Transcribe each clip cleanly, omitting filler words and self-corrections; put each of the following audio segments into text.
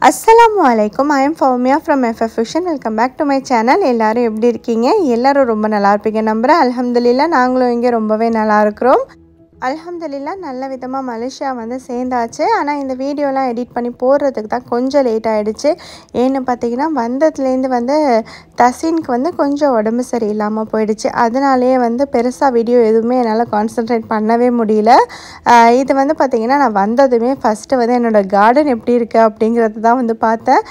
Assalamu alaikum. I am Faumia from FF Fusion. Welcome back to my channel. எல்லாரும் எப்படி இருக்கீங்க? எல்லாரும் ரொம்ப நல்லா இருப்பீங்க நம்புறேன். அல்ஹம்துலில்லாஹ் நாங்களும் இங்கே ரொம்பவே நல்லா இருக்கிறோம். அல்ஹம்துலில்லாஹ் நல்ல விதமாக மலேசியா வந்து சேர்ந்தாச்சு. ஆனால் இந்த வீடியோலாம் எடிட் பண்ணி போடுறதுக்கு தான் கொஞ்சம் லேட் ஆகிடுச்சு. ஏன்னு பார்த்தீங்கன்னா வந்ததுலேருந்து வந்து தசீனுக்கு வந்து கொஞ்சம் உடம்பு சரியில்லாமல் போயிடுச்சு. அதனாலேயே வந்து பெருசாக வீடியோ எதுவுமே என்னால் கான்சன்ட்ரேட் பண்ணவே முடியல. இது வந்து பார்த்திங்கன்னா நான் வந்ததுமே ஃபஸ்ட்டு வந்து என்னோடய கார்டன் எப்படி இருக்குது அப்படிங்கிறது தான் வந்து பார்த்தேன்.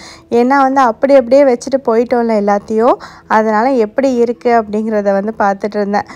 ஏன்னா வந்து அப்படியே வச்சுட்டு போயிட்டோம்ல எல்லாத்தையும், அதனால் எப்படி இருக்குது அப்படிங்கிறத வந்து பார்த்துட்டு இருந்தேன்.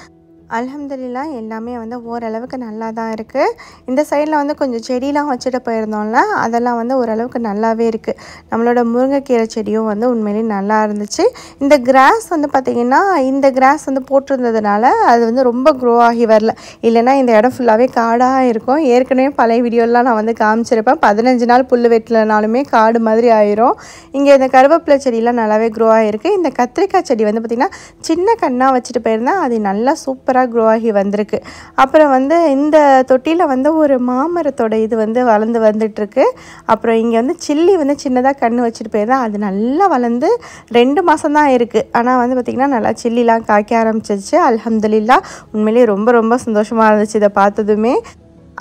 அல்ஹம்துலில்லாஹ் எல்லாமே வந்து ஓரளவுக்கு நல்லா தான் இருக்குது. இந்த சைடில் வந்து கொஞ்சம் செடியெலாம் வச்சுட்டு போயிருந்தோம்ல, அதெல்லாம் வந்து ஓரளவுக்கு நல்லாவே இருக்குது. நம்மளோட முருங்கைக்கீரை செடியும் வந்து உண்மையிலேயே நல்லா இருந்துச்சு. இந்த கிராஸ் வந்து பார்த்திங்கன்னா இந்த கிராஸ் வந்து போட்டிருந்ததுனால அது வந்து ரொம்ப க்ரோ ஆகி வரல. இல்லைனா இந்த இடம் ஃபுல்லாகவே காடாக இருக்கும். ஏற்கனவே பழைய வீடியோலாம் நான் வந்து காமிச்சிருப்பேன். 15 நாள் புல் வெட்டலனாலுமே காடு மாதிரி ஆயிரும். இங்கே இந்த கருவேப்பிலை செடியெலாம் நல்லாவே க்ரோ ஆகிருக்கு. இந்த கத்திரிக்காய் செடி வந்து பார்த்திங்கன்னா சின்ன கண்ணாக வச்சுட்டு போயிருந்தேன். அது நல்லா சூப்பராக க்ரோ ஆகி வந்திருக்கு. அப்புறம் வந்து இந்த தொட்டியில் வந்து ஒரு மாமரத்தோட இது வந்து வளர்ந்து வந்துட்டுருக்கு. அப்புறம் இங்கே வந்து சில்லி வந்து சின்னதாக கன்று வச்சுட்டு போயிருந்தேன். அது நல்லா வளர்ந்து 2 மாதம் தான் இருக்குது. ஆனால் வந்து பார்த்திங்கன்னா நல்லா சில்லிலாம் காய்க்க ஆரம்பிச்சிச்சு. அல்ஹம்துலில்லாஹ் உண்மையிலேயே ரொம்ப சந்தோஷமாக இருந்துச்சு இதை பார்த்ததுமே.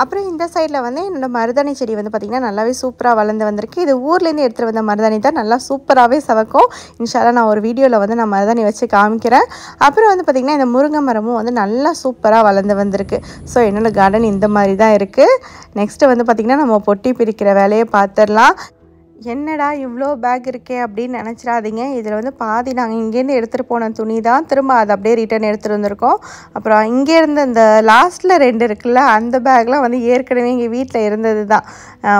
அப்புறம் இந்த சைடில் வந்து என்னோடய மருதாணி செடி வந்து பார்த்திங்கன்னா நல்லாவே சூப்பராக வளர்ந்து வந்திருக்கு. இது ஊர்லேருந்து எடுத்துகிட்டு வந்த மருதாணி தான், நல்லா சூப்பராகவே சவக்கும். இன்ஷால்லா நான் ஒரு வீடியோவில் வந்து நான் மருதாணி வச்சு காமிக்கிறேன். அப்புறம் வந்து பார்த்திங்கன்னா இந்த முருங்கை மரமும் வந்து நல்லா சூப்பராக வளர்ந்து வந்திருக்கு. ஸோ என்னோடய கார்டன் இந்த மாதிரி தான் இருக்குது. நெக்ஸ்ட்டு வந்து பார்த்திங்கன்னா நம்ம பொட்டி பிரிக்கிற வேலையை பார்த்துடலாம். என்னடா இவ்வளோ பேக் இருக்கே அப்படின்னு நினச்சிடாதீங்க. இதில் வந்து பாதி நாங்கள் இங்கேருந்து எடுத்துகிட்டு போன துணி தான், திரும்ப அதை அப்படியே ரிட்டன் எடுத்துகிட்டு வந்திருக்கோம். அப்புறம் இங்கேருந்து இந்த லாஸ்ட்டில் 2 இருக்குல்ல, அந்த பேக்லாம் வந்து ஏற்கனவே இங்கே வீட்டில் இருந்தது தான்.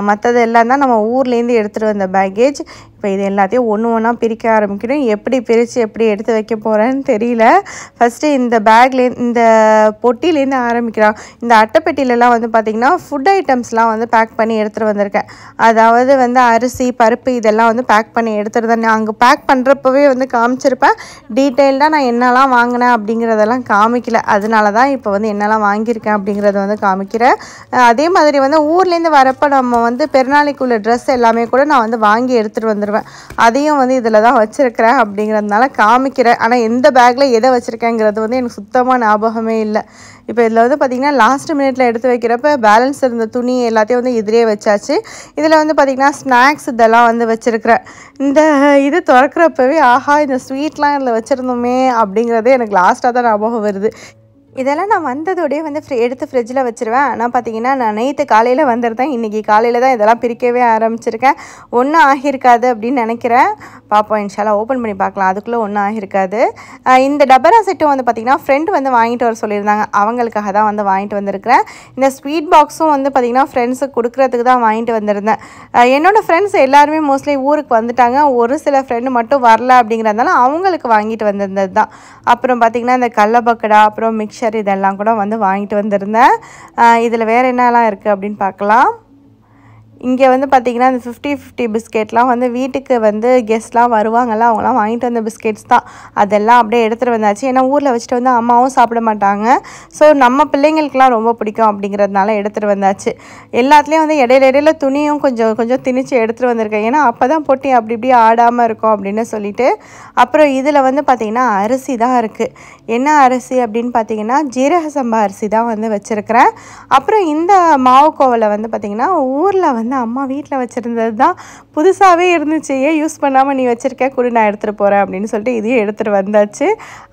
மற்றது எல்லாம் தான் நம்ம ஊர்லேருந்து எடுத்துகிட்டு வந்த பேக்கேஜ். இப்போ இது எல்லாத்தையும் ஒன்று பிரிக்க ஆரம்பிக்கணும். எப்படி பிரித்து எப்படி எடுத்து வைக்க போகிறேன்னு தெரியல. ஃபஸ்ட்டு இந்த இந்த பொட்டிலேருந்து ஆரம்பிக்கிறான். இந்த அட்டைப்பெட்டிலலாம் வந்து பார்த்திங்கன்னா ஃபுட் ஐட்டம்ஸ்லாம் வந்து பேக் பண்ணி எடுத்துகிட்டு வந்திருக்கேன். அதாவது வந்து அரிசி பருப்பு இதெல்லாம் வந்து பேக் பண்ணி எடுத்துகிட்டு தான் அங்கே பேக் பண்ணுறப்பவே வந்து காமிச்சிருப்பேன். டீட்டெயில்டாக நான் என்னெல்லாம் வாங்கினேன் அப்படிங்கிறதெல்லாம் காமிக்கல. அதனால தான் இப்போ வந்து என்னெல்லாம் வாங்கியிருக்கேன் அப்படிங்கிறத வந்து காமிக்கிறேன். அதே மாதிரி வந்து ஊர்லேருந்து வரப்போ நம்ம வந்து பெருநாளைக்குள்ள ட்ரெஸ் எல்லாமே கூட நான் வந்து வாங்கி எடுத்துகிட்டு வந்துடுவேன். அதையும் வந்து இதில் தான் வச்சுருக்கிறேன் அப்படிங்கிறதுனால காமிக்கிறேன். ஆனால் எந்த பேக்கில் எதை வச்சுருக்கேங்கிறது வந்து எனக்கு சுத்தமாக ஞாபகமே இல்லை. இப்போ இதில் வந்து பார்த்திங்கன்னா லாஸ்ட் மினிட்ல எடுத்து வைக்கிறப்ப பேலன்ஸ் இருந்த துணி எல்லாத்தையும் வந்து இதிலே வச்சாச்சு. இதில் வந்து பார்த்திங்கன்னா ஸ்நாக்ஸ் இதெல்லாம் வந்து வச்சுருக்கிறேன். இந்த இது திறக்கிறப்பவே ஆஹா இந்த ஸ்வீட்லாம் இதில் வச்சுருந்தோமே அப்படிங்கிறதே எனக்கு லாஸ்ட்டாக தான் ஞாபகம் வருது. இதெல்லாம் நான் வந்ததோடய வந்து எடுத்து ஃப்ரிட்ஜில் வச்சுருவேன். ஆனால் பார்த்திங்கன்னா நான் நேற்று காலையில் வந்திருந்தேன். இன்றைக்கி காலையில் தான் இதெல்லாம் பிரிக்கவே ஆரம்பிச்சிருக்கேன். ஒன்றும் ஆகியிருக்காது அப்படின்னு நினைக்கிறேன். பார்ப்போம், இன்ஷால்லா ஓப்பன் பண்ணி பார்க்கலாம். அதுக்குள்ளே ஒன்றும் ஆகியிருக்காது. இந்த டபரா செட்டும் வந்து பார்த்திங்கன்னா ஃப்ரெண்டு வந்து வாங்கிட்டு வர சொல்லியிருந்தாங்க. அவங்களுக்காக தான் வந்து வாங்கிட்டு வந்திருக்கிறேன். இந்த ஸ்வீட் பாக்ஸும் வந்து பார்த்திங்கன்னா ஃப்ரெண்ட்ஸுக்கு கொடுக்குறதுக்கு தான் வாங்கிட்டு வந்திருந்தேன். என்னோடய ஃப்ரெண்ட்ஸ் எல்லாருமே மோஸ்ட்லி ஊருக்கு வந்துட்டாங்க. ஒரு சில ஃப்ரெண்டு மட்டும் வரல அப்படிங்கிறதுனால அவங்களுக்கு வாங்கிட்டு வந்திருந்தது தான். அப்புறம் பார்த்திங்கன்னா இந்த கடல பக்கடா, அப்புறம் மிக்சர் இதெல்லாம் கூட வந்து வாங்கிட்டு வந்திருந்தேன். இதில் வேறு என்னெல்லாம் இருக்குது அப்படின்னு பார்க்கலாம். இங்கே வந்து பார்த்திங்கன்னா இந்த 50-50 பிஸ்கெட்லாம் வந்து வீட்டுக்கு வந்து கெஸ்ட்லாம் வருவாங்கள்ல, அவங்களாம் வாங்கிட்டு வந்த பிஸ்கெட்ஸ் தான். அதெல்லாம் அப்படியே எடுத்துகிட்டு வந்தாச்சு. ஏன்னா ஊரில் வச்சுட்டு வந்து அம்மாவும் சாப்பிட மாட்டாங்க. ஸோ நம்ம பிள்ளைங்களுக்குலாம் ரொம்ப பிடிக்கும் அப்படிங்கிறதுனால எடுத்துகிட்டு வந்தாச்சு. எல்லாத்துலேயும் வந்து இடையில துணியும் கொஞ்சம் திணிச்சு எடுத்துகிட்டு வந்திருக்கேன். ஏன்னா அப்போ தான் பொட்டி அப்படி இப்படி ஆடாமல் இருக்கும் அப்படின்னு சொல்லிட்டு. அப்புறம் இதில் வந்து பார்த்திங்கன்னா அரிசி தான் இருக்குது. என்ன அரிசி அப்படின்னு பார்த்திங்கன்னா ஜீரக சம்பா அரிசி தான் வந்து வச்சுருக்கிறேன். அப்புறம் இந்த மாவு கோவலை வந்து பார்த்திங்கன்னா ஊரில் வந்து அம்மா வீட்டில் வச்சுருந்தது தான், புதுசாகவே இருந்துச்சு. ஏன் யூஸ் பண்ணாமல் நீ வச்சுருக்க, கூட நான் எடுத்துகிட்டு போகிறேன் அப்படின்னு சொல்லிட்டு இதையும் எடுத்துகிட்டு வந்தாச்சு.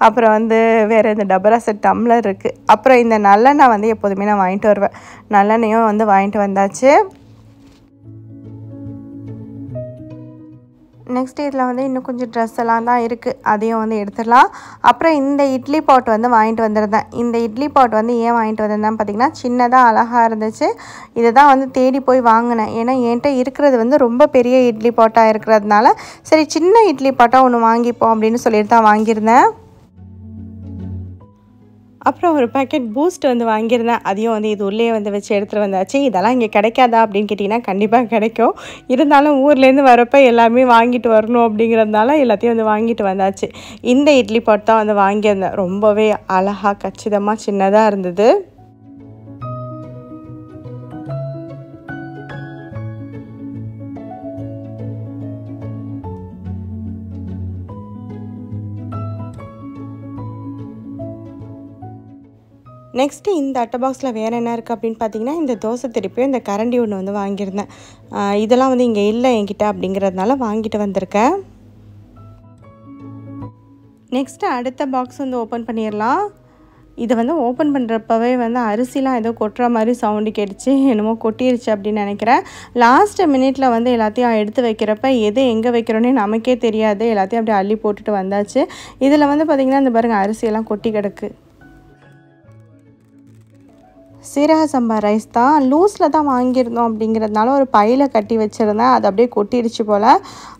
அப்புறம் வந்து வேறு இந்த டபரா செட் டம்ளர் இருக்குது. அப்புறம் இந்த நல்லெண்ணெய் வந்து எப்போதுமே நான் வாங்கிட்டு வருவேன். நல்லெண்ணெயும் வந்து வாங்கிட்டு வந்தாச்சு. நெக்ஸ்ட் இதில் வந்து இன்னும் கொஞ்சம் ட்ரெஸ் எல்லாம் தான் இருக்குது. அதையும் வந்து எடுத்துடலாம். அப்புறம் இந்த இட்லி பாட் வந்து வாங்கிட்டு வந்திருந்தேன். இந்த இட்லி பாட் வந்து ஏன் வாங்கிட்டு வந்திருந்தேன் பார்த்திங்கன்னா சின்னதாக அழகாக இருந்துச்சு. இதை தான் வந்து தேடி போய் வாங்கினேன். ஏன்னா என்கிட்ட இருக்கிறது வந்து ரொம்ப பெரிய இட்லி பாட்டாக இருக்கிறதுனால சரி சின்ன இட்லி பாட்டாக ஒன்று வாங்கிப்போம் அப்படின்னு சொல்லிட்டு தான் வாங்கியிருந்தேன். அப்புறம் ஒரு பேக்கெட் பூஸ்ட் வந்து வாங்கியிருந்தேன். அதையும் வந்து இது உள்ளே வந்து வச்சு எடுத்துகிட்டு வந்தாச்சு. இதெல்லாம் இங்கே கிடைக்காதா அப்படின்னு கேட்டிங்கன்னா கண்டிப்பாக கிடைக்கும். இருந்தாலும் ஊர்லேருந்து வரப்போ எல்லாமே வாங்கிட்டு வரணும் அப்படிங்கிறதுனால எல்லாத்தையும் வந்து வாங்கிட்டு வந்தாச்சு. இந்த இட்லி பாட் தான் வந்து வாங்கியிருந்தேன். ரொம்பவே அழகாக கச்சிதமாக சின்னதாக இருந்தது. நெக்ஸ்ட்டு இந்த அட்டை பாக்ஸில் வேறு என்ன இருக்குது அப்படின்னு பார்த்தீங்கன்னா, இந்த தோசை திருப்பியும் இந்த கரண்டி ஒன்று வந்து வாங்கியிருந்தேன். இதெல்லாம் வந்து இங்கே இல்லை என்கிட்ட அப்படிங்கிறதுனால வாங்கிட்டு வந்திருக்கேன். நெக்ஸ்ட்டு அடுத்த பாக்ஸ் வந்து ஓப்பன் பண்ணிடலாம். இதை வந்து ஓப்பன் பண்ணுறப்பவே வந்து அரிசிலாம் ஏதோ கொட்டுற மாதிரி சவுண்டு கேட்டுச்சு, என்னமோ கொட்டிருச்சு அப்படின்னு நினைக்கிறேன். லாஸ்ட்டு மினிட்ல வந்து எல்லாத்தையும் எடுத்து வைக்கிறப்ப எது எங்கே வைக்கிறோன்னே நமக்கே தெரியாது, எல்லாத்தையும் அப்படியே அள்ளி போட்டுட்டு வந்தாச்சு. இதில் வந்து பார்த்திங்கன்னா இந்த பாருங்கள் அரிசியெல்லாம் கொட்டி கிடக்கு. சீரக சம்பா ரைஸ் தான் லூஸில் தான் வாங்கியிருந்தோம் அப்படிங்கிறதுனால ஒரு பையில் கட்டி வச்சுருந்தேன், அது அப்படியே கொட்டிடுச்சு போல்.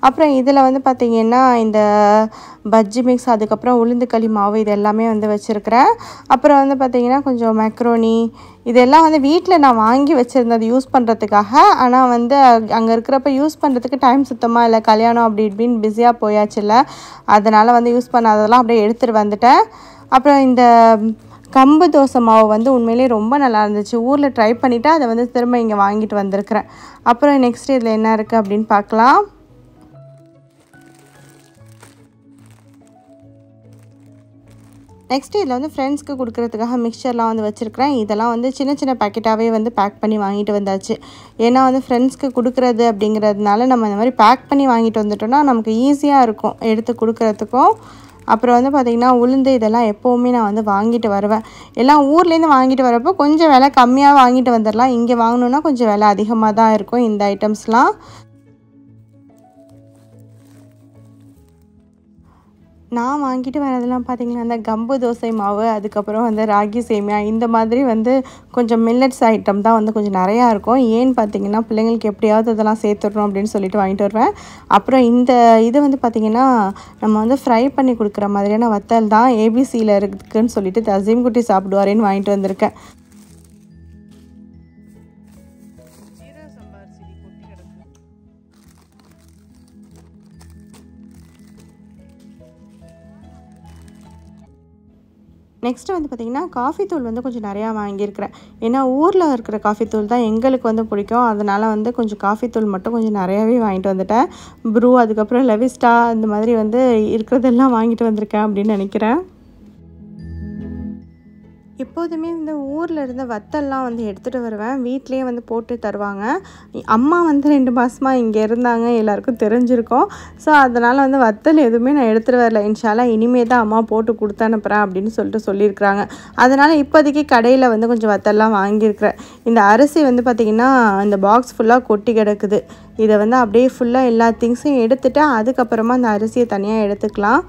அப்புறம் இதில் வந்து பார்த்திங்கன்னா இந்த பஜ்ஜி மிக்ஸ், அதுக்கப்புறம் உளுந்துக்களி மாவு, இது எல்லாமே வந்து வச்சுருக்கிறேன். அப்புறம் வந்து பார்த்திங்கன்னா கொஞ்சம் மேக்ரோனி, இதெல்லாம் வந்து வீட்டில் நான் வாங்கி வச்சுருந்தது யூஸ் பண்ணுறதுக்காக. ஆனால் வந்து அங்கே இருக்கிறப்ப யூஸ் பண்ணுறதுக்கு டைம் சுத்தமாக இல்லை, கல்யாணம் அப்படி இப்படின்னு பிஸியாக போயாச்சுல்ல, அதனால் வந்து யூஸ் பண்ணாததெல்லாம் அப்படியே எடுத்துகிட்டு வந்துட்டேன். அப்புறம் இந்த கம்பு தோசை மாவு வந்து உண்மையிலே ரொம்ப நல்லா இருந்துச்சு. ஊரில் ட்ரை பண்ணிவிட்டு அதை வந்து திரும்ப இங்கே வாங்கிட்டு வந்திருக்கிறேன். அப்புறம் நெக்ஸ்ட் இதில் என்ன இருக்குது அப்படின்னு பார்க்கலாம். நெக்ஸ்ட்டு இதில் வந்து ஃப்ரெண்ட்ஸ்க்கு கொடுக்குறதுக்காக மிக்சர்லாம் வந்து வச்சுருக்கிறேன். இதெல்லாம் வந்து சின்ன சின்ன பேக்கெட்டாகவே வந்து பேக் பண்ணி வாங்கிட்டு வந்தாச்சு. ஏன்னா வந்து ஃப்ரெண்ட்ஸ்க்கு கொடுக்குறது அப்படிங்கிறதுனால நம்ம இந்த மாதிரி பேக் பண்ணி வாங்கிட்டு வந்துட்டோம்னா நமக்கு ஈஸியாக இருக்கும் எடுத்து கொடுக்குறதுக்கும். அப்புறம் வந்து பார்த்திங்கன்னா உளுந்து, இதெல்லாம் எப்போவுமே நான் வந்து வாங்கிட்டு வருவேன். எல்லாம் ஊர்லேருந்து வாங்கிட்டு வரப்போ கொஞ்சம் விலை கம்மியாக வாங்கிட்டு வந்துடலாம். இங்கே வாங்கணுன்னா கொஞ்சம் விலை அதிகமாக தான் இருக்கும் இந்த ஐட்டம்ஸ்லாம். நான் வாங்கிட்டு வரதெல்லாம் பார்த்திங்கன்னா அந்த கம்பு தோசை மாவு, அதுக்கப்புறம் வந்து ராகி சேமியா, இந்த மாதிரி வந்து கொஞ்சம் மில்லட்ஸ் ஐட்டம் தான் வந்து கொஞ்சம் நிறையா இருக்கும். ஏன்னு பார்த்திங்கன்னா பிள்ளைங்களுக்கு எப்படியாவது இதெல்லாம் சேர்த்துடணும் அப்படின்னு சொல்லிட்டு வாங்கிட்டு வருவேன். அப்புறம் இந்த இது வந்து பார்த்திங்கன்னா நம்ம வந்து ஃப்ரை பண்ணி கொடுக்குற மாதிரியான வத்தல் தான், ஏபிசியில் இருக்குதுன்னு சொல்லிட்டு தசீம் குட்டி சாப்பிடுவாரேன்னு வாங்கிட்டு வந்திருக்கேன். நெக்ஸ்ட்டு வந்து பார்த்திங்கன்னா காஃபி தூள் வந்து கொஞ்சம் நிறையா வாங்கியிருக்கிறேன். ஏன்னா ஊரில் இருக்கிற காஃபி தூள் தான் எங்களுக்கு வந்து பிடிக்கும். அதனால் வந்து கொஞ்சம் காஃபி தூள் மட்டும் கொஞ்சம் நிறையாவே வாங்கிட்டு வந்துட்டேன். ப்ரூ, அதுக்கப்புறம் லெவிஸ்டா, இந்த மாதிரி வந்து இருக்கிறதெல்லாம் வாங்கிட்டு வந்திருக்கேன் அப்படின்னு நினைக்கிறேன். எப்போதுமே இந்த ஊரில் இருந்த வத்தல்லாம் வந்து எடுத்துகிட்டு வருவேன், வீட்லேயே வந்து போட்டு தருவாங்க. அம்மா வந்து 2 மாதமாக இங்கே இருந்தாங்க, எல்லாருக்கும் தெரிஞ்சிருக்கோம். ஸோ அதனால் வந்து வத்தல் எதுவுமே நான் எடுத்துகிட்டு வரல. இன்ஷால்லா இனிமேல் தான் அம்மா போட்டு கொடுத்து அனுப்புகிறேன் அப்படின்னு சொல்லியிருக்கிறாங்க. அதனால் இப்போதைக்கு கடையில் வந்து கொஞ்சம் வத்தல்லாம் வாங்கியிருக்கிறேன். இந்த அரிசி வந்து பார்த்திங்கன்னா இந்த பாக்ஸ் ஃபுல்லாக கொட்டி கிடக்குது. இதை வந்து அப்படியே ஃபுல்லாக எல்லா திங்ஸையும் எடுத்துகிட்டு அதுக்கப்புறமா அந்த அரிசியை தனியாக எடுத்துக்கலாம்.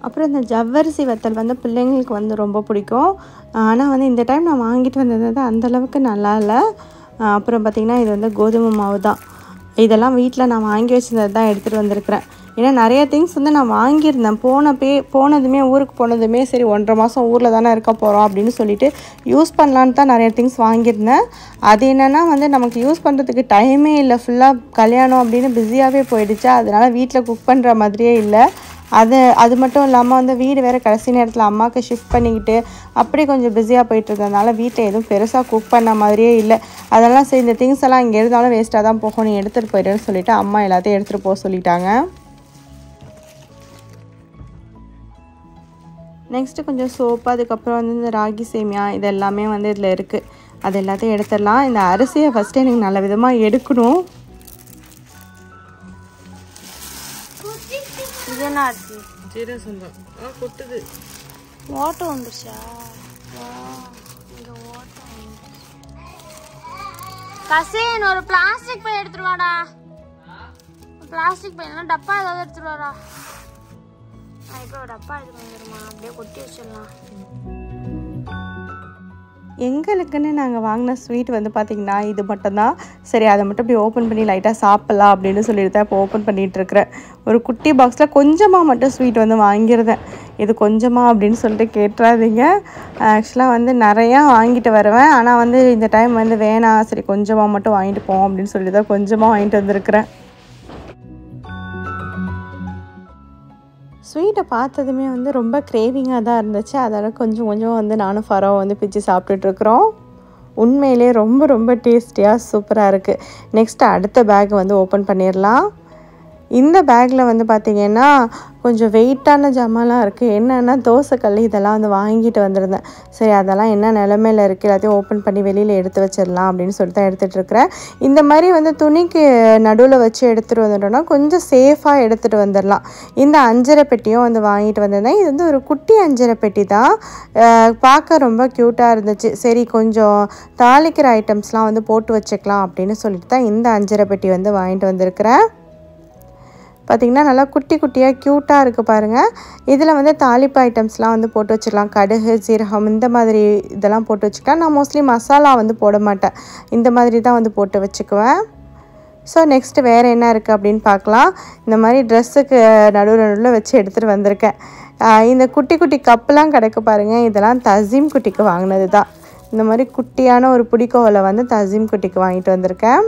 அப்புறம் இந்த ஜவ்வரிசி வத்தல் வந்து பிள்ளைங்களுக்கு வந்து ரொம்ப பிடிக்கும். ஆனால் வந்து இந்த டைம் நான் வாங்கிட்டு வந்தது வந்து அந்தளவுக்கு நல்லா இல்லை. அப்புறம் பார்த்திங்கன்னா இது வந்து கோதுமை மாவு தான். இதெல்லாம் வீட்டில் நான் வாங்கி வச்சுருந்தது தான் எடுத்துகிட்டு வந்திருக்கிறேன். ஏன்னா நிறைய திங்ஸ் வந்து நான் வாங்கியிருந்தேன். போனதுமே ஊருக்கு போனதுமே சரி 1.5 மாதம் ஊரில் தானே இருக்க போகிறோம் அப்படின்னு சொல்லிட்டு யூஸ் பண்ணலான்னு தான் நிறைய திங்ஸ் வாங்கியிருந்தேன். அது என்னென்னா வந்து நமக்கு யூஸ் பண்ணுறதுக்கு டைமே இல்லை, ஃபுல்லாக கல்யாணம் அப்படின்னு பிஸியாகவே போயிடுச்சு. அதனால் வீட்டில் குக் பண்ணுற மாதிரியே இல்லை. அது மட்டும் இல்லாமல் வந்து வீடு வேறு கடைசி நேரத்தில் அம்மாவுக்கு ஷிஃப்ட் பண்ணிக்கிட்டு அப்படியே கொஞ்சம் பிஸியாக போயிட்டு இருந்ததுனால வீட்டில் எதுவும் பெருசாக குக் பண்ண மாதிரியே இல்லை. அதெல்லாம் சரி இந்த திங்ஸ் எல்லாம் இங்கே இருந்தாலும் வேஸ்ட்டாக தான் போகும், நீ எடுத்துகிட்டு போயிடுன்னு சொல்லிவிட்டு அம்மா எல்லாத்தையும் எடுத்துகிட்டு போக சொல்லிட்டாங்க. நெக்ஸ்ட்டு கொஞ்சம் சோப்பு, அதுக்கப்புறம் வந்து இந்த ராகி சேமியா, இது எல்லாமே வந்து இதில் இருக்குது. அது எல்லாத்தையும் எடுத்துடலாம். இந்த அரிசியை ஃபஸ்ட்டு எனக்கு நல்ல விதமாக எடுக்கணும். ஓட்டம் வந்துருச்சா? கசேன் ஒரு பிளாஸ்டிக் பை எடுத்துருவாடா. பிளாஸ்டிக் பை இல்லைன்னா டப்பா ஏதாவது எடுத்துருவாடா. இப்போ ஒரு டப்பா எடுத்து வந்துடுமா, அப்படியே கொட்டி வச்சிடலாம். எங்களுக்குன்னு நாங்கள் வாங்கின ஸ்வீட் வந்து பார்த்திங்கன்னா இது மட்டும்தான். சரி அதை மட்டும் இப்படி ஓப்பன் பண்ணி லைட்டாக சாப்பிட்லாம் அப்படின்னு சொல்லிட்டு தான் இப்போ ஓப்பன் பண்ணிகிட்ருக்கிறேன். ஒரு குட்டி பாக்ஸில் கொஞ்சமாக மட்டும் ஸ்வீட் வந்து வாங்கியிருந்தேன். இது கொஞ்சமாக அப்படின்னு சொல்லிட்டு கேட்டுறாதீங்க. ஆக்சுவலாக வந்து நிறையா வாங்கிட்டு வருவேன். ஆனால் வந்து இந்த டைம் வந்து வேணாம், சரி கொஞ்சமாக மட்டும் வாங்கிட்டு போவோம் அப்படின்னு சொல்லி தான் கொஞ்சமாக வாங்கிட்டு வந்திருக்கிறேன். ஸ்வீட்டை பார்த்ததுமே வந்து ரொம்ப கிரேவிங்காக தான் இருந்துச்சு. அதோட கொஞ்சம் கொஞ்சம் வந்து நானும் ஃபரோவை வந்து பிச்சு சாப்பிட்டுட்ருக்குறோம். உண்மையிலே ரொம்ப ரொம்ப டேஸ்டியாக சூப்பராக இருக்குது. நெக்ஸ்ட்டு அடுத்த பேக் வந்து ஓப்பன் பண்ணிடலாம். இந்த பேக்கில் வந்து பார்த்திங்கன்னா கொஞ்சம் வெயிட்டான ஜாமான்லாம் இருக்குது. என்னென்னா தோசைக்கல் இதெல்லாம் வந்து வாங்கிட்டு வந்திருந்தேன். சரி அதெல்லாம் என்ன நிலமையில் இருக்குது எல்லாத்தையும் ஓப்பன் பண்ணி வெளியில் எடுத்து வச்சிடலாம் அப்படின்னு சொல்லிட்டு தான் எடுத்துகிட்ருக்கிறேன். இந்த மாதிரி வந்து துணிக்கு நடுவில் வச்சு எடுத்துகிட்டு வந்துட்டோம்னா கொஞ்சம் சேஃபாக எடுத்துகிட்டு வந்துடலாம். இந்த அஞ்சரை பெட்டியும் வந்து வாங்கிட்டு வந்திருந்தேன். இது வந்து ஒரு குட்டி அஞ்சரை பெட்டி தான். பார்க்க ரொம்ப க்யூட்டாக இருந்துச்சு. சரி கொஞ்சம் தாளிக்கிற ஐட்டம்ஸ்லாம் வந்து போட்டு வச்சுக்கலாம் அப்படின்னு சொல்லிட்டு தான் இந்த அஞ்சரை பெட்டி வந்து வாங்கிட்டு வந்திருக்கிறேன். பார்த்திங்கன்னா நல்லா குட்டி குட்டியாக க்யூட்டாக இருக்குது பாருங்கள். இதில் வந்து தாளிப்பு ஐட்டம்ஸ்லாம் வந்து போட்டு வச்சுக்கலாம். கடுகு, சீரகம் இந்த மாதிரி இதெல்லாம் போட்டு வச்சுக்கலாம். நான் மோஸ்ட்லி மசாலா வந்து போட மாட்டேன். இந்த மாதிரி தான் வந்து போட்டு வச்சுக்குவேன். ஸோ நெக்ஸ்ட்டு வேறு என்ன இருக்குது அப்படின்னு பார்க்கலாம். இந்த மாதிரி ட்ரெஸ்ஸுக்கு நடுவில் வச்சு எடுத்துகிட்டு வந்திருக்கேன். இந்த குட்டி குட்டி கப்புலாம் கிடக்கு பாருங்கள். இதெல்லாம் தசீம் குட்டிக்கு வாங்கினது தான். இந்த மாதிரி குட்டியான ஒரு புடிக்கோவில் வந்து தசீம் குட்டிக்கு வாங்கிட்டு வந்திருக்கேன்.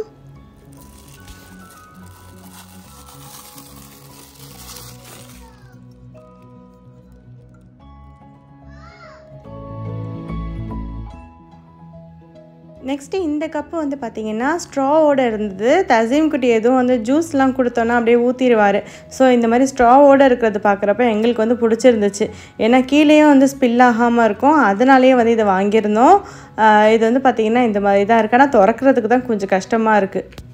நெக்ஸ்ட்டு இந்த கப்பு வந்து பார்த்திங்கன்னா ஸ்ட்ராவோடு இருந்தது. தசீம் குட்டி எதுவும் வந்து ஜூஸ்லாம் கொடுத்தோன்னா அப்படியே ஊற்றிடுவார். ஸோ இந்த மாதிரி ஸ்ட்ராவோடு இருக்கிறது பார்க்குறப்ப எங்களுக்கு வந்து பிடிச்சிருந்துச்சு. ஏன்னா கீழேயும் வந்து ஸ்பில் ஆகாமல் இருக்கும். அதனாலேயே வந்து இதை வாங்கியிருந்தோம். இது வந்து பார்த்திங்கன்னா இந்த மாதிரி தான் இருக்குது. ஆனால் திறக்கிறதுக்கு தான் கொஞ்சம் கஷ்டமாக இருக்குது.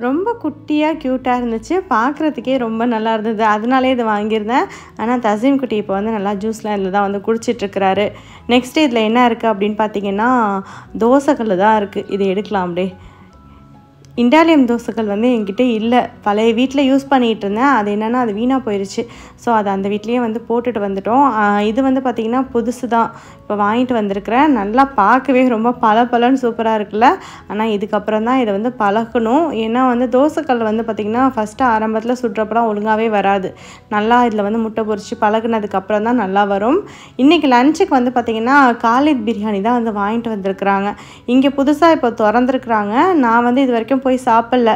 ரொம்ப குட்டியாக க்யூட்டாக இருந்துச்சு. பார்க்குறதுக்கே ரொம்ப நல்லா இருந்தது. அதனாலே இது வாங்கியிருந்தேன். ஆனால் தசீம் குட்டி இப்போ வந்து நல்லா ஜூஸ்லாம் இதில் தான் வந்து குடிச்சிட்ருக்கிறாரு. நெக்ஸ்ட்டு இதில் என்ன இருக்குது அப்படின்னு பார்த்தீங்கன்னா தோசைக்கல் தான் இருக்குது. இது எடுக்கலாம் அப்படியே. இண்டாலியம் தோசைகள் வந்து என்கிட்ட இல்லை. பழைய வீட்டில் யூஸ் பண்ணிகிட்டு இருந்தேன். அது என்னென்னா அது வீணாக போயிடுச்சு. ஸோ அதை அந்த வீட்லேயே வந்து போட்டுட்டு வந்துட்டோம். இது வந்து பார்த்திங்கன்னா புதுசு தான். இப்போ வாங்கிட்டு வந்திருக்கிறேன். நல்லா பார்க்கவே ரொம்ப பளபளன்னு சூப்பராக இருக்குல்ல. ஆனால் இதுக்கப்புறம் தான் இதை வந்து பழக்கணும். ஏன்னா வந்து தோசைக்கல் வந்து பார்த்திங்கன்னா ஃபஸ்ட்டு ஆரம்பத்தில் சுடுறப்பலாம் ஒழுங்காகவே வராது. நல்லா இதில் வந்து முட்டை பொரிச்சு பழகுனதுக்கப்புறம் தான் நல்லா வரும். இன்றைக்கி லஞ்சுக்கு வந்து பார்த்திங்கன்னா காலித் பிரியாணி தான் வந்து வாங்கிட்டு வந்திருக்கிறாங்க. இங்கே புதுசாக இப்போ திறந்துருக்குறாங்க. நான் வந்து இது வரைக்கும் போய் சாப்பிடல.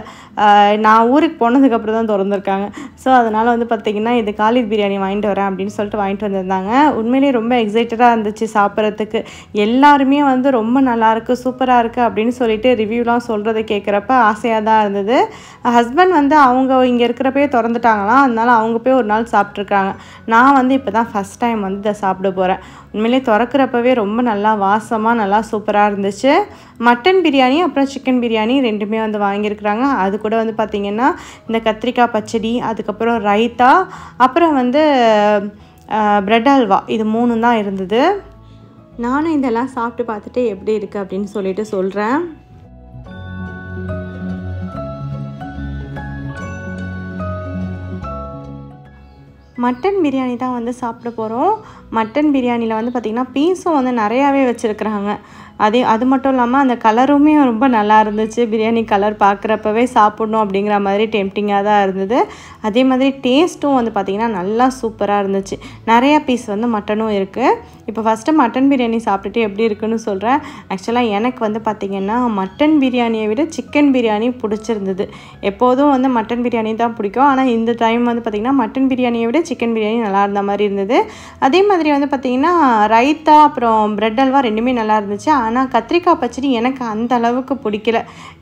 நான் ஊருக்கு போனதுக்கப்புறம் தான் திறந்துருக்காங்க. ஸோ அதனால் வந்து பார்த்திங்கன்னா இது காலித் பிரியாணி வாங்கிட்டு வரேன் அப்படின்னு சொல்லிட்டு வாங்கிட்டு வந்திருந்தாங்க. உண்மையிலேயே ரொம்ப எக்ஸைட்டடாக இருந்துச்சு சாப்பிட்றதுக்கு. எல்லாருமே வந்து ரொம்ப நல்லாயிருக்கு, சூப்பராக இருக்குது அப்படின்னு சொல்லிட்டு ரிவ்யூலாம் சொல்கிறத கேட்குறப்ப ஆசையாக தான் இருந்தது. ஹஸ்பண்ட் வந்து அவங்க இங்கே இருக்கிறப்பே திறந்துட்டாங்களாம். அதனால் அவங்க போய் ஒரு நாள் சாப்பிட்ருக்காங்க. நான் வந்து இப்போ தான் ஃபஸ்ட் டைம் வந்து இதை சாப்பிட போகிறேன். உண்மையிலே திறக்கிறப்பவே ரொம்ப நல்லா வாசமாக நல்லா சூப்பராக இருந்துச்சு. மட்டன் பிரியாணி அப்புறம் சிக்கன் பிரியாணி ரெண்டுமே வந்து வாங்கியிருக்கிறாங்க. அது கூட வந்து பார்த்திங்கன்னா இந்த கத்திரிக்காய் பச்சடி, அதுக்கப்புறம் ரைத்தா, அப்புறம் வந்து பிரெட் அல்வா, இது 3 தான் இருந்தது. நானும் இதெல்லாம் சாப்பிட்டு பார்த்துட்டு எப்படி இருக்குது அப்படின்னு சொல்லிட்டு சொல்கிறேன். மட்டன் பிரியாணி தான் வந்து சாப்பிட போகிறோம். மட்டன் பிரியாணியில் வந்து பார்த்திங்கன்னா பீஸும் வந்து நிறையாவே வச்சுருக்குறாங்க. அது மட்டும் இல்லாமல் அந்த கலருமே ரொம்ப நல்லா இருந்துச்சு. பிரியாணி கலர் பார்க்குறப்பவே சாப்பிட்ணும் அப்படிங்கிற மாதிரி டெம்ப்டிங்காக தான் இருந்தது. அதே மாதிரி டேஸ்ட்டும் வந்து பார்த்திங்கன்னா நல்லா சூப்பராக இருந்துச்சு. நிறையா பீஸ் வந்து மட்டனும் இருக்குது. இப்போ ஃபஸ்ட்டு மட்டன் பிரியாணி சாப்பிட்டுட்டு எப்படி இருக்குன்னு சொல்கிறேன். ஆக்சுவலாக எனக்கு வந்து பார்த்திங்கன்னா மட்டன் பிரியாணியை விட சிக்கன் பிரியாணி பிடிச்சிருந்தது. எப்போதும் வந்து மட்டன் பிரியாணி தான் பிடிக்கும். ஆனால் இந்த டைம் வந்து பார்த்திங்கன்னா மட்டன் பிரியாணியை விட சிக்கன் பிரியாணி நல்லா இருந்த மாதிரி இருந்தது. அதே மாதிரி வந்து பார்த்திங்கன்னா ரைத்தா அப்புறம் பிரெட் அல்வா ரெண்டுமே நல்லா இருந்துச்சு. ஆனால் கத்திரிக்காய் பச்சடி எனக்கு அந்த அளவுக்கு பிடிக்கல.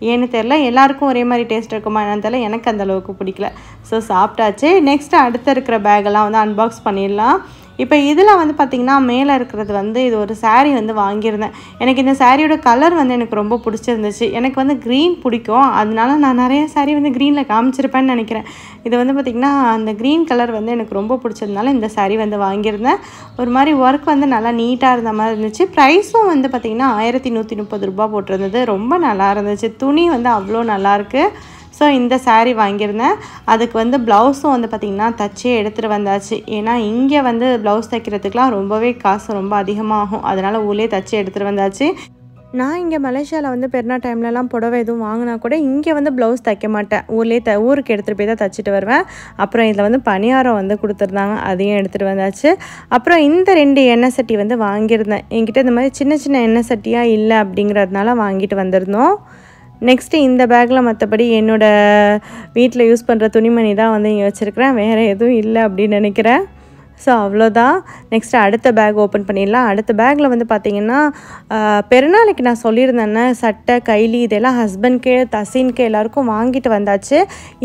ஏன்னு தெரில, எல்லாருக்கும் ஒரே மாதிரி டேஸ்ட் இருக்குமா என்னன்னு தெரில, எனக்கு அந்த அளவுக்கு பிடிக்கல. ஸோ சாப்பிட்டாச்சு. நெக்ஸ்ட்டு அடுத்து இருக்கிற பேக்கெல்லாம் வந்து அன்பாக்ஸ் பண்ணிடலாம். இப்போ இதில் வந்து பார்த்திங்கன்னா மேலே இருக்கிறது வந்து இது ஒரு சாரீ வந்து வாங்கியிருந்தேன். எனக்கு இந்த சாரியோட கலர் வந்து எனக்கு ரொம்ப பிடிச்சிருந்துச்சு. எனக்கு வந்து க்ரீன் பிடிக்கும். அதனால நான் நிறைய சாரீ வந்து க்ரீனில் காமிச்சிருப்பேன்னு நினைக்கிறேன். இது வந்து பார்த்திங்கன்னா அந்த க்ரீன் கலர் வந்து எனக்கு ரொம்ப பிடிச்சதுனால இந்த சாரீ வந்து வாங்கியிருந்தேன். ஒரு மாதிரி ஒர்க் வந்து நல்லா நீட்டாக இருந்த மாதிரி இருந்துச்சு. ப்ரைஸும் வந்து பார்த்திங்கன்னா 1130 ரூபா போட்டிருந்தது. ரொம்ப நல்லா இருந்துச்சு. துணி வந்து அவ்வளோ நல்லாயிருக்கு. ஸோ இந்த சாரீ வாங்கியிருந்தேன். அதுக்கு வந்து ப்ளவுஸும் வந்து பார்த்திங்கன்னா தச்சே எடுத்துகிட்டு வந்தாச்சு. ஏன்னா இங்கே வந்து ப்ளவுஸ் தைக்கிறதுக்கெலாம் ரொம்பவே காசு ரொம்ப அதிகமாகும். அதனால் ஊர்லேயே தச்சு எடுத்துகிட்டு வந்தாச்சு. நான் இங்கே மலேசியாவில் வந்து பெருநா டைம்லலாம் புடவை எதுவும் வாங்கினா கூட இங்கே வந்து ப்ளவுஸ் தைக்க மாட்டேன். ஊருக்கு எடுத்துகிட்டு போய் தான் தைச்சிட்டு வருவேன். அப்புறம் இதில் வந்து பணியாரம் வந்து கொடுத்துருந்தாங்க, அதையும் எடுத்துகிட்டு வந்தாச்சு. அப்புறம் இந்த 2 எண்ணெய் சட்டி வந்து வாங்கியிருந்தேன். என்கிட்ட இந்த மாதிரி சின்ன சின்ன எண்ணெய் சட்டியாக இல்லை அப்படிங்கிறதுனால வாங்கிட்டு வந்திருந்தோம். நெக்ஸ்ட்டு இந்த பேக்கில் மற்றபடி என்னோடய வீட்டில் யூஸ் பண்ணுற துணிமணி தான் வந்து இங்கே வச்சுருக்கிறேன். வேறு எதுவும் இல்லை அப்படின்னு நினைக்கிறேன். ஸோ அவ்வளோதான். நெக்ஸ்ட்டு அடுத்த பேக் ஓப்பன் பண்ணிடலாம். அடுத்த பேக்கில் வந்து பார்த்திங்கன்னா பெருநாளைக்கு நான் சொல்லியிருந்தேன்னா சட்டை கைலி இதெல்லாம் ஹஸ்பண்ட்க்கு தசின்க்கு எல்லாருக்கும் வாங்கிட்டு வந்தாச்சு.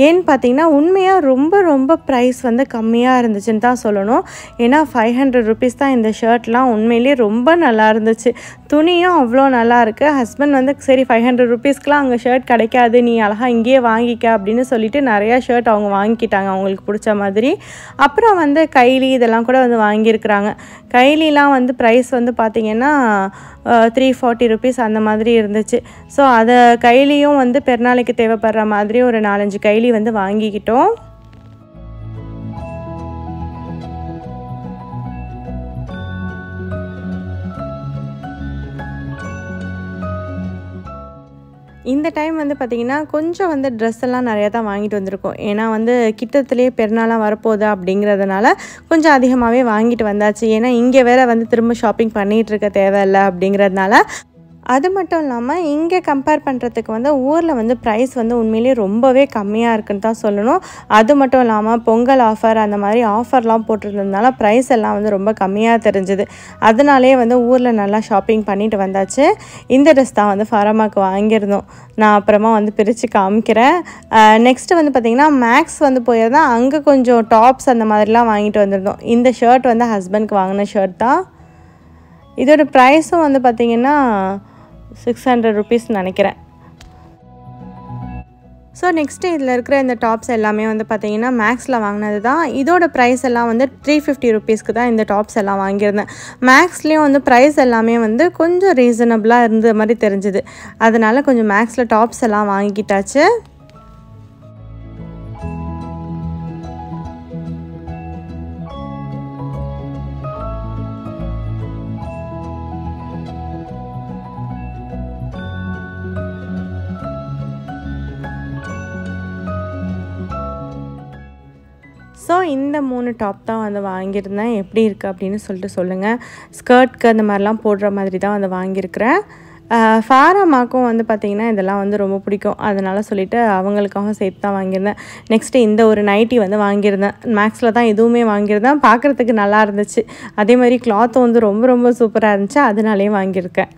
ஏன்னு பார்த்தீங்கன்னா உண்மையாக ரொம்ப ரொம்ப ப்ரைஸ் வந்து கம்மியாக இருந்துச்சுன்னு தான் சொல்லணும். ஏன்னா 500 rupees தான் இந்த ஷர்ட்லாம். உண்மையிலேயே ரொம்ப நல்லா இருந்துச்சு. துணியும் அவ்வளோ நல்லா இருக்குது. ஹஸ்பண்ட் வந்து சரி 500 rupeesக்குலாம் அங்கே ஷர்ட் கிடைக்காது, நீ அழகாக இங்கேயே வாங்கிக்க அப்படின்னு சொல்லிட்டு நிறையா ஷர்ட் அவங்க வாங்கிக்கிட்டாங்க அவங்களுக்கு பிடிச்ச மாதிரி. அப்புறம் வந்து கைலி இதெல்லாம் கூட வந்து வாங்கியிருக்கிறாங்க. கைலிலாம் வந்து ப்ரைஸ் வந்து பார்த்திங்கன்னா 340 rupees அந்த மாதிரி இருந்துச்சு. ஸோ அதை கைலியும் வந்து பெருநாளைக்கு தேவைப்படுற மாதிரி ஒரு 4-5 கைலி வந்து வாங்கிக்கிட்டோம். இந்த டைம் வந்து பார்த்திங்கன்னா கொஞ்சம் வந்து ட்ரெஸ் எல்லாம் நிறையா தான் வாங்கிட்டு வந்திருக்கோம். ஏன்னா வந்து கிட்டத்துலேயே பெருநாளாக வரப்போகுது அப்படிங்கிறதுனால கொஞ்சம் அதிகமாகவே வாங்கிட்டு வந்தாச்சு. ஏன்னா இங்கே வேறு வந்து திரும்ப ஷாப்பிங் பண்ணிகிட்ருக்க தேவையில்லை அப்படிங்கிறதுனால. அது மட்டும் இல்லாமல் இங்கே கம்பேர் பண்ணுறதுக்கு வந்து ஊரில் வந்து ப்ரைஸ் வந்து உண்மையிலேயே ரொம்பவே கம்மியாக இருக்குன்னு தான் சொல்லணும். அது மட்டும் இல்லாமல் பொங்கல் ஆஃபர் அந்த மாதிரி ஆஃபர்லாம் போட்டிருந்ததுனால ப்ரைஸ் எல்லாம் வந்து ரொம்ப கம்மியாக தெரிஞ்சுது. அதனாலே வந்து ஊரில் நல்லா ஷாப்பிங் பண்ணிட்டு வந்தாச்சு. இந்த ட்ரெஸ் தான் வந்து ஃபராமாக்கு வாங்கியிருந்தோம். நான் அப்புறமா வந்து பிரித்து காமிக்கிறேன். நெக்ஸ்ட்டு வந்து பார்த்திங்கன்னா மேக்ஸ் வந்து போயிருந்தேன். அங்கே கொஞ்சம் டாப்ஸ் அந்த மாதிரிலாம் வாங்கிட்டு வந்திருந்தோம். இந்த ஷர்ட் வந்து ஹஸ்பண்ட்க்கு வாங்கின ஷர்ட் தான். இதோட ப்ரைஸும் வந்து பார்த்திங்கன்னா 600 rupees நினைக்கிறேன். ஸோ நெக்ஸ்ட்டு இதில் இருக்கிற இந்த டாப்ஸ் எல்லாமே வந்து பார்த்திங்கன்னா மேக்ஸில் வாங்கினது தான். இதோட ப்ரைஸ் எல்லாம் வந்து 350 rupeesக்கு தான் இந்த டாப்ஸ் எல்லாம் வாங்கியிருந்தேன். மேக்ஸ்லேயும் வந்து ப்ரைஸ் எல்லாமே வந்து கொஞ்சம் ரீசனபிளாக இருந்த மாதிரி தெரிஞ்சுது. அதனால் கொஞ்சம் மேக்ஸில் டாப்ஸ் எல்லாம் வாங்கிக்கிட்டாச்சு. ஸோ இந்த 3 டாப் தான் வந்து வாங்கியிருந்தேன். எப்படி இருக்குது அப்படின்னு சொல்லிட்டு சொல்லுங்கள். ஸ்கர்ட்க்கு அந்த மாதிரிலாம் போடுற மாதிரி தான் வந்து வாங்கியிருக்கிறேன். ஃபாராமாக்கும் வந்து பார்த்திங்கன்னா இதெல்லாம் வந்து ரொம்ப பிடிக்கும். அதனால் சொல்லிவிட்டு அவங்களுக்காக சேர்த்து தான் வாங்கியிருந்தேன். நெக்ஸ்ட்டு இந்த ஒரு நைட்டி வந்து வாங்கியிருந்தேன். மேக்ஸில் தான் எதுவுமே வாங்கியிருந்தேன். பார்க்குறதுக்கு நல்லா இருந்துச்சு. அதே மாதிரி கிளாத்தும் வந்து ரொம்ப ரொம்ப சூப்பராக இருந்துச்சு. அதனாலே வாங்கியிருக்கேன்.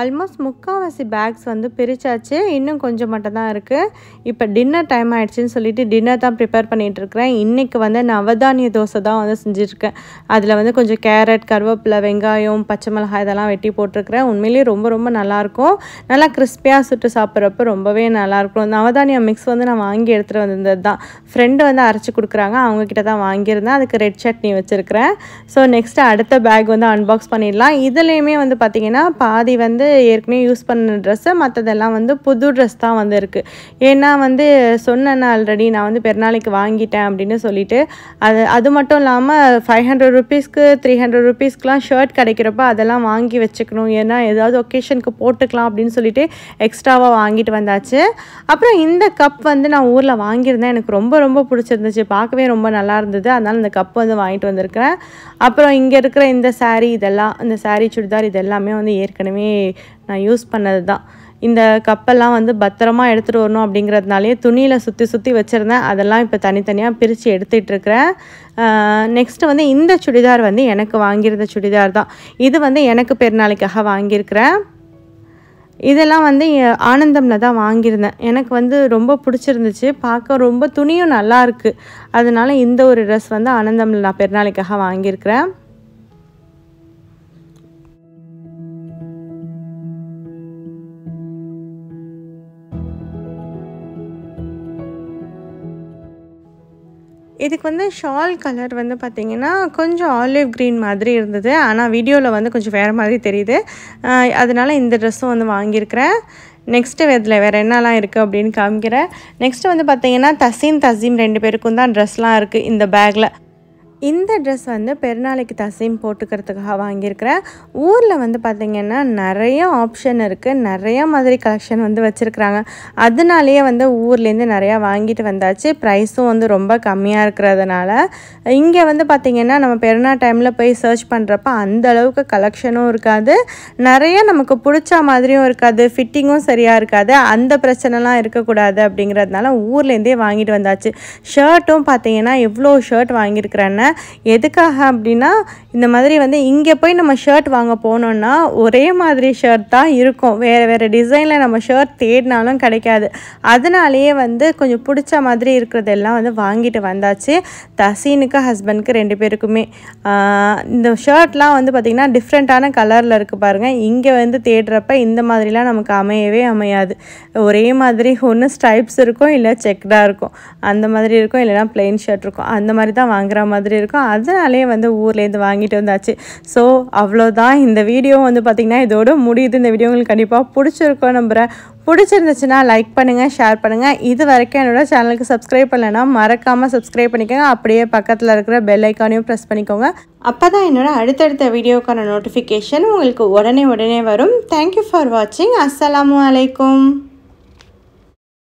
ஆல்மோஸ்ட் முக்கால்வாசி பேக்ஸ் வந்து பிரித்தாச்சு. இன்னும் கொஞ்சம் மட்டும் தான் இருக்குது. இப்போ டின்னர் டைம் ஆகிடுச்சின்னு சொல்லிட்டு டின்னர் தான் ப்ரிப்பேர் பண்ணிகிட்ருக்கிறேன். இன்றைக்கி வந்து நவதானிய தோசை தான் வந்து செஞ்சுட்ருக்கேன். அதில் வந்து கொஞ்சம் கேரட், கருவேப்பிலை, வெங்காயம், பச்சை மிளகாய் இதெல்லாம் வெட்டி போட்டிருக்கிறேன். உண்மையிலேயே ரொம்ப ரொம்ப நல்லாயிருக்கும். நல்லா கிறிஸ்பியாக சுட்டு சாப்பிட்றப்ப ரொம்பவே நல்லாயிருக்கும். நவதானிய மிக்ஸ் வந்து நான் வாங்கி எடுத்துகிட்டு வந்திருந்தது தான். ஃப்ரெண்டு வந்து அரைச்சி கொடுக்குறாங்க. அவங்கக்கிட்ட தான் வாங்கியிருந்தேன். அதுக்கு ரெட் சட்னி வச்சுருக்கிறேன். ஸோ நெக்ஸ்ட்டு அடுத்த பேக் வந்து அன்பாக்ஸ் பண்ணிடலாம். இதுலேயுமே வந்து பார்த்திங்கன்னா பாதி வந்து ஏற்கனவே யூஸ் பண்ண ட்ரெஸ்ஸு, மற்றதெல்லாம் வந்து புது ட்ரெஸ் தான் வந்து இருக்குது. ஏன்னா வந்து சொன்னேன்னா ஆல்ரெடி நான் வந்து பெருநாளைக்கு வாங்கிட்டேன் அப்படின்னு சொல்லிட்டு. அது மட்டும் இல்லாமல் 500 rupeesக்கு 300 rupeesக்குலாம் ஷர்ட் கிடைக்கிறப்ப அதெல்லாம் வாங்கி வச்சுக்கணும். ஏன்னா ஏதாவது ஒகேஷனுக்கு போட்டுக்கலாம் அப்படின்னு சொல்லிட்டு எக்ஸ்ட்ராவாக வாங்கிட்டு வந்தாச்சு. அப்புறம் இந்த கப் வந்து நான் ஊரில் வாங்கியிருந்தேன். எனக்கு ரொம்ப ரொம்ப பிடிச்சிருந்துச்சு. பார்க்கவே ரொம்ப நல்லா இருந்தது. அதனால் இந்த கப் வந்து வாங்கிட்டு வந்திருக்கிறேன். அப்புறம் இங்கே இருக்கிற இந்த சாரீ இதெல்லாம், இந்த சாரீ சுடிதார் இது எல்லாமே வந்து ஏற்கனவே நான் யூஸ் பண்ணது தான். இந்த கப்பெல்லாம் வந்து பத்திரமா எடுத்துகிட்டு வரணும் அப்படிங்கிறதுனாலே துணியில் சுற்றி சுற்றி வச்சுருந்தேன். அதெல்லாம் இப்போ தனித்தனியாக பிரித்து எடுத்துகிட்ருக்கிறேன். நெக்ஸ்ட்டு வந்து இந்த சுடிதார் வந்து எனக்கு வாங்கியிருந்த சுடிதார் தான். இது வந்து எனக்கு பெருநாளைக்காக வாங்கியிருக்கிறேன். இதெல்லாம் வந்து ஆனந்தமில் தான் வாங்கியிருந்தேன். எனக்கு வந்து ரொம்ப பிடிச்சிருந்துச்சு. பார்க்க ரொம்ப துணியும் நல்லா இருக்குது. அதனால் இந்த ஒரு ட்ரெஸ் வந்து ஆனந்தமில் நான் பெருநாளைக்காக வாங்கியிருக்கிறேன். இதுக்கு வந்து ஷால் கலர் வந்து பார்த்திங்கன்னா கொஞ்சம் ஆலிவ் க்ரீன் மாதிரி இருந்தது. ஆனால் வீடியோவில் வந்து கொஞ்சம் வேறு மாதிரி தெரியுது. அதனால் இந்த ட்ரெஸ்ஸும் வந்து வாங்கியிருக்கிறேன். நெக்ஸ்ட்டு இதில் வேறு என்னலாம் இருக்குது அப்படின்னு காமிக்கிறேன். நெக்ஸ்ட்டு வந்து பார்த்திங்கன்னா தசீம் 2 பேருக்கும் தான் ட்ரெஸ்லாம் இருக்குது இந்த பேக்கில். இந்த ட்ரெஸ் வந்து பெருநாளைக்கு தசீம் போட்டுக்கிறதுக்காக வாங்கியிருக்கிறேன். ஊரில் வந்து பார்த்திங்கன்னா நிறைய ஆப்ஷன் இருக்குது, நிறைய மாதிரி கலெக்ஷன் வந்து வச்சுருக்குறாங்க. அதனாலேயே வந்து ஊர்லேருந்து நிறையா வாங்கிட்டு வந்தாச்சு. ப்ரைஸும் வந்து ரொம்ப கம்மியாக இருக்கிறதுனால இங்கே வந்து பார்த்திங்கன்னா நம்ம பெருநாள் டைமில் போய் சர்ச் பண்ணுறப்ப அந்த அளவுக்கு கலெக்ஷனும் இருக்காது, நிறைய நமக்கு பிடிச்ச மாதிரியும் இருக்காது, ஃபிட்டிங்கும் சரியாக இருக்காது. அந்த பிரச்சனைலாம் இருக்கக்கூடாது அப்படிங்கிறதுனால ஊர்லேருந்தே வாங்கிட்டு வந்தாச்சு. ஷர்ட்டும் பார்த்திங்கன்னா எவ்வளோ ஷர்ட் வாங்கியிருக்கிறேன்னு. எதுக்காக அப்படின்னா இந்த மாதிரி வந்து இங்கே போய் நம்ம ஷர்ட் வாங்க போனோம்னா ஒரே மாதிரி ஷர்ட் தான் இருக்கும், வேறு வேறு டிசைனில் நம்ம ஷர்ட் தேடினாலும் கிடைக்காது. அதனாலேயே வந்து கொஞ்சம் பிடிச்ச மாதிரி இருக்கிறதெல்லாம் வந்து வாங்கிட்டு வந்தாச்சு. தசீனுக்கு ஹஸ்பண்டுக்கு 2 பேருக்குமே. இந்த ஷர்ட்லாம் வந்து பார்த்திங்கன்னா டிஃப்ரெண்ட்டான கலரில் இருக்குது பாருங்கள். இங்கே வந்து தேடுறப்ப இந்த மாதிரிலாம் நமக்கு அமையவே அமையாது. ஒரே மாதிரி ஒன்று ஸ்ட்ரைப்ஸ் இருக்கும், இல்லை செக்டாக இருக்கும், அந்த மாதிரி இருக்கும், இல்லைனா பிளெயின் ஷர்ட் இருக்கும், அந்த மாதிரி தான் வாங்குற மாதிரி இருக்கும். அதனாலே வந்து ஊர்லேருந்து வாங்கிட்டு வந்தாச்சு. ஸோ அவ்வளோதான். இந்த வீடியோ வந்து பார்த்திங்கன்னா இதோட முடியுது. இந்த வீடியோ உங்களுக்கு கண்டிப்பாக பிடிச்சிருக்கோம் நம்புகிறேன். பிடிச்சிருந்துச்சுன்னா லைக் பண்ணுங்கள், ஷேர் பண்ணுங்கள். இது வரைக்கும் என்னோடய சேனலுக்கு சப்ஸ்கிரைப் பண்ணலைன்னா மறக்காமல் சப்ஸ்கிரைப் பண்ணிக்கோங்க. அப்படியே பக்கத்தில் இருக்கிற பெல் ஐக்கானையும் ப்ரெஸ் பண்ணிக்கோங்க. அப்போ தான் என்னோடய அடுத்தடுத்த வீடியோக்கான நோட்டிஃபிகேஷன் உங்களுக்கு உடனே வரும். தேங்க்யூ ஃபார் வாட்சிங். அஸ்ஸலாமு அலைக்கும்.